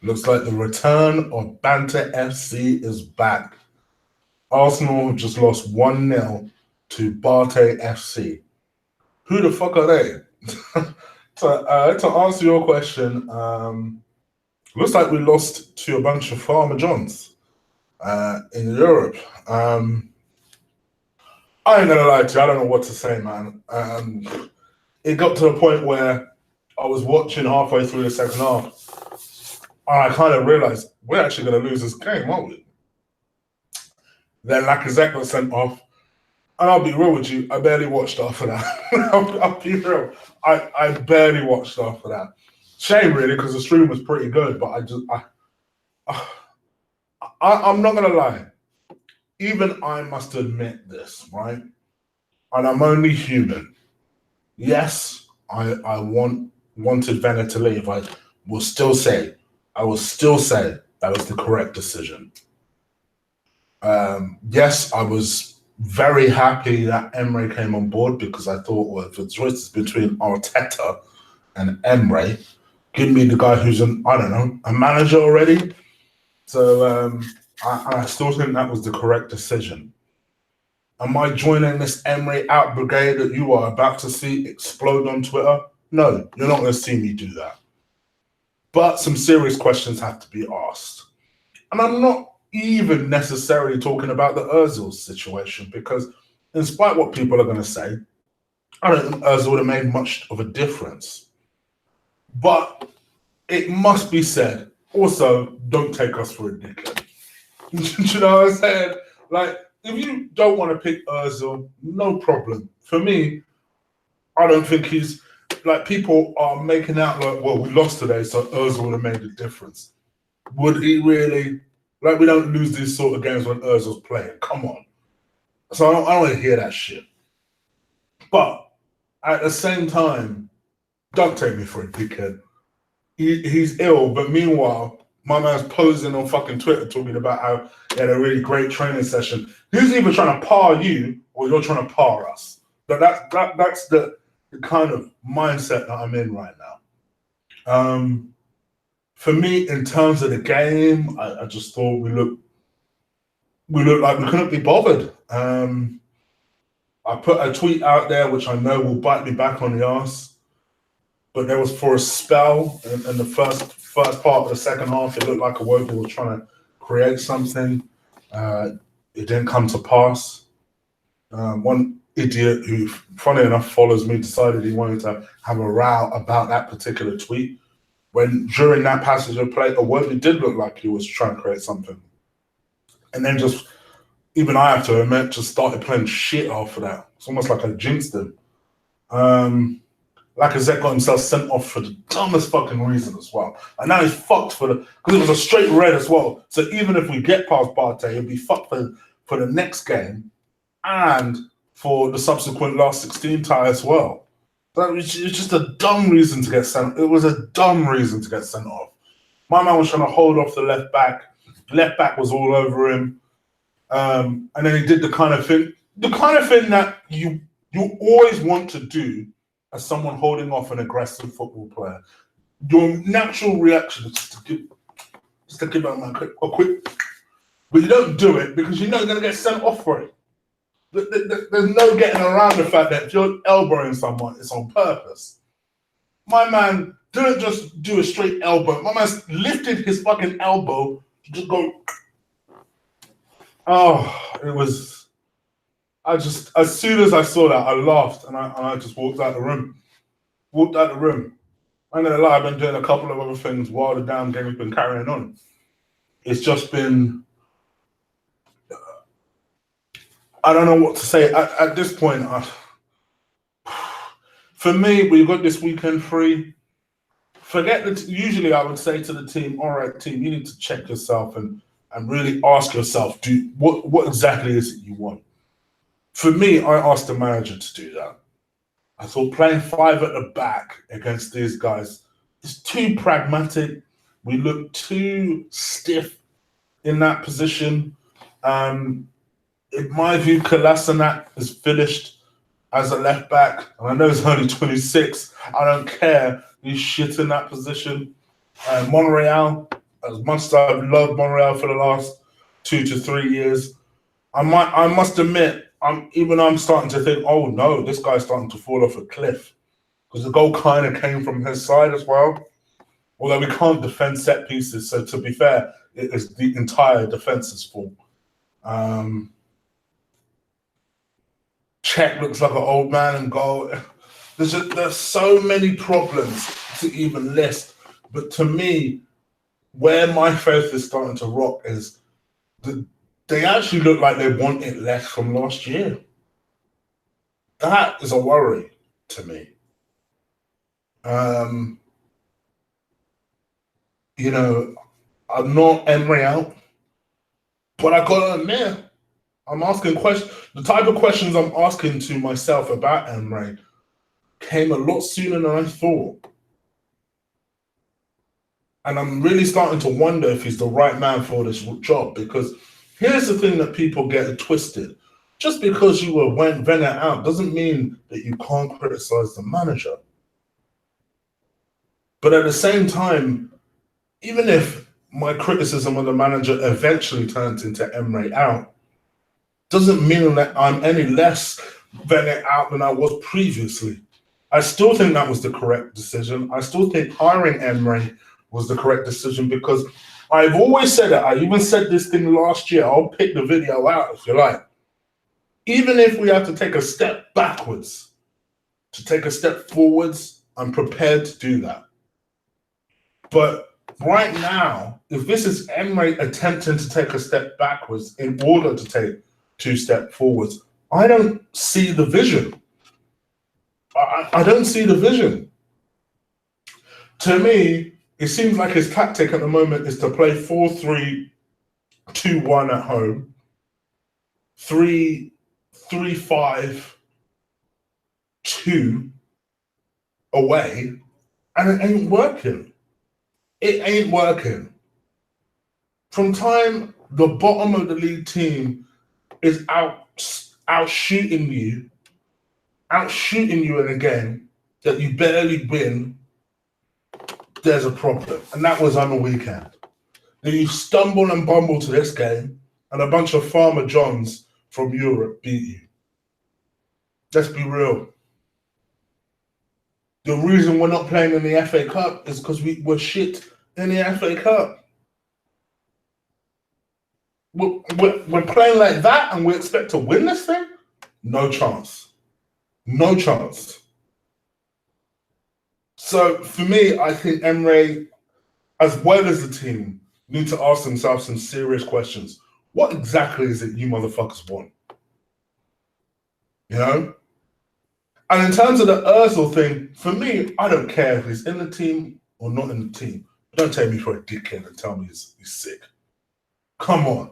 Looks like the return of Bate FC is back. Arsenal have just lost 1-0 to Bate FC. Who the fuck are they? To answer your question, looks like we lost to a bunch of Farmer Johns in Europe. I ain't gonna lie to you, I don't know what to say, man. It got to the point where I was watching halfway through the second half, and I kind of realized we're actually going to lose this game, aren't we? Then Lacazette got sent off, and I'll be real with you, I barely watched after that. I'll be real, I barely watched after that. Shame, really, because the stream was pretty good, but I'm not gonna lie. Even I must admit this, right? And I'm only human. Yes, I wanted Wenger to leave. I will still say that was the correct decision. Yes, I was very happy that Emre came on board because I thought, well, if the choice is between Arteta and Emre, give me the guy who's a manager already. So I still think that was the correct decision. Am I joining this Emre out brigade that you are about to see explode on Twitter? No, you're not going to see me do that. But some serious questions have to be asked. And I'm not even necessarily talking about the Ozil situation because in spite of what people are going to say, I don't think Ozil would have made much of a difference. But it must be said, also, don't take us for a dickhead. You know what I'm saying? Like, if you don't want to pick Ozil, no problem. For me, I don't think he's like people are making out like, well, we lost today, so Ozil would have made a difference. Would he really? Like, we don't lose these sort of games when Ozil's playing. Come on. So I don't want to hear that shit. But at the same time, don't take me for a dickhead. He's ill, but meanwhile, my man's posing on fucking Twitter talking about how he had a really great training session. Who's either trying to par you or you're trying to par us? But that's the kind of mindset that I'm in right now. For me, in terms of the game, I just thought we looked like we couldn't be bothered. I put a tweet out there which I know will bite me back on the arse, but there was for a spell in the first part of the second half, it looked like Iwobi was trying to create something. It didn't come to pass. One idiot who, funny enough, follows me decided he wanted to have a row about that particular tweet. When during that passage of play, Iwobi did look like he was trying to create something. And then just, even I have to admit, just started playing shit after that. It's almost like I jinxed him. Lacazette got himself sent off for the dumbest fucking reason as well. And now he's fucked because it was a straight red as well. So even if we get past Bate, he'll be fucked for the next game and for the subsequent last 16 tie as well. That was just a dumb reason to get sent. It was a dumb reason to get sent off. My man was trying to hold off the left back. Left back was all over him. And then he did the kind of thing that you always want to do as someone holding off an aggressive football player. Your natural reaction is just to give him a quick, but you don't do it because you know you're going to get sent off for it. There's no getting around the fact that if you're elbowing someone, it's on purpose. My man didn't just do a straight elbow. My man lifted his fucking elbow to just go. Oh, it was. As soon as I saw that, I laughed and I just walked out the room. I'm gonna lie, I've been doing a couple of other things while the damn game's been carrying on. It's just been. I don't know what to say. At this point, for me, we've got this weekend free. Forget that. Usually, I would say to the team, all right, team, you need to check yourself and really ask yourself, what exactly is it you want? For me, I asked the manager to do that. I thought playing 5 at the back against these guys is too pragmatic. We look too stiff in that position. In my view, Kolasinac is finished as a left back. And I know he's only 26. I don't care. He's shit in that position. Monreal, as much as I've loved Montreal for the last 2 to 3 years, I must admit, I'm starting to think, oh no, this guy's starting to fall off a cliff. Because the goal kind of came from his side as well. Although we can't defend set pieces, so to be fair, it is the entire defense's fault. Czech looks like an old man in goal. There's so many problems to even list. But to me, where my faith is starting to rock is they actually look like they want it less from last year. That is a worry to me. I'm not Emery out, but I gotta admit, I'm asking questions. The type of questions I'm asking to myself about Emery came a lot sooner than I thought. And I'm really starting to wonder if he's the right man for this job, because here's the thing that people get twisted. Just because you were Wenger out doesn't mean that you can't criticize the manager. But at the same time, even if my criticism of the manager eventually turns into Emery out, doesn't mean that I'm any less Wenger out than I was previously. I still think that was the correct decision. I still think hiring Emery was the correct decision, because I've always said it. I even said this thing last year. I'll pick the video out if you like. Even if we have to take a step backwards to take a step forwards, I'm prepared to do that. But right now, if this is Emery attempting to take a step backwards in order to take 2 steps forwards, I don't see the vision. I don't see the vision. To me, it seems like his tactic at the moment is to play 4-3-2-1 at home, 3-5-2 away, and it ain't working. It ain't working. From time the bottom of the league team is outshooting you in a game that you barely win, there's a problem. And that was on the weekend. Then you stumble and bumble to this game, and a bunch of Farmer Johns from Europe beat you. Let's be real. The reason we're not playing in the FA Cup is because we're shit in the FA Cup. We're playing like that and we expect to win this thing? No chance. No chance. So for me, I think Emery, as well as the team, need to ask themselves some serious questions. What exactly is it you motherfuckers want? You know? And in terms of the Ozil thing, for me, I don't care if he's in the team or not in the team. Don't take me for a dickhead and tell me he's sick. Come on.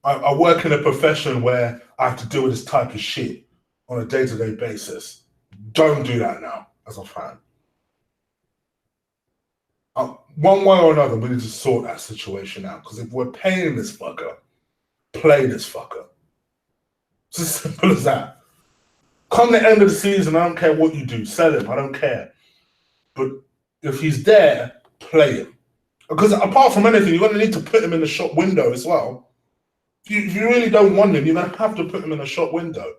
I work in a profession where I have to deal with this type of shit on a day-to-day basis. Don't do that now as a fan. One way or another, we need to sort that situation out. Because if we're paying this fucker, play this fucker. It's as simple as that. Come the end of the season, I don't care what you do. Sell him, I don't care. But if he's there, play him. Because apart from anything, you're going to need to put him in the shop window as well. If you really don't want him, you're going to have to put him in the shop window.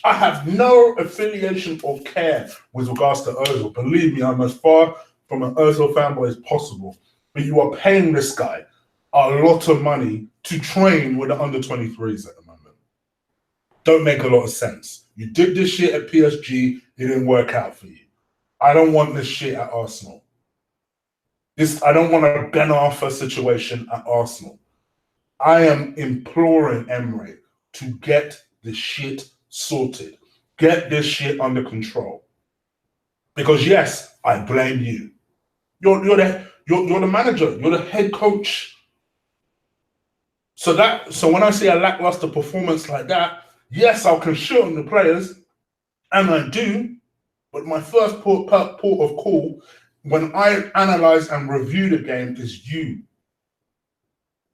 I have no affiliation or care with regards to Ozil. Believe me, I'm as far from an Ozil fanboy as possible. But you are paying this guy a lot of money to train with the under-23s at the moment. Don't make a lot of sense. You did this shit at PSG, it didn't work out for you. I don't want this shit at Arsenal. I don't want a Ben Arthur situation at Arsenal. I am imploring Emery to get the shit sorted. Get this shit under control. Because yes, I blame you. You're the manager. You're the head coach. So when I see a lackluster performance like that, yes, I can shit on the players, and I do. But my first port of call when I analyze and review the game is you.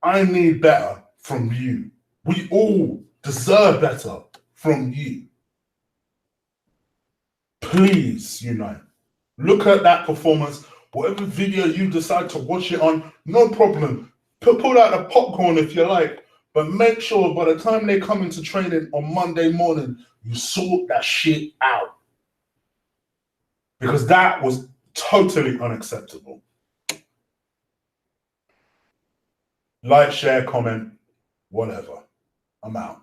I need better from you. We all deserve better from you. Please, unite. Look at that performance. Whatever video you decide to watch it on, no problem. Pull out the popcorn if you like, but make sure by the time they come into training on Monday morning, you sort that shit out. Because that was totally unacceptable. Like, share, comment, whatever. I'm out.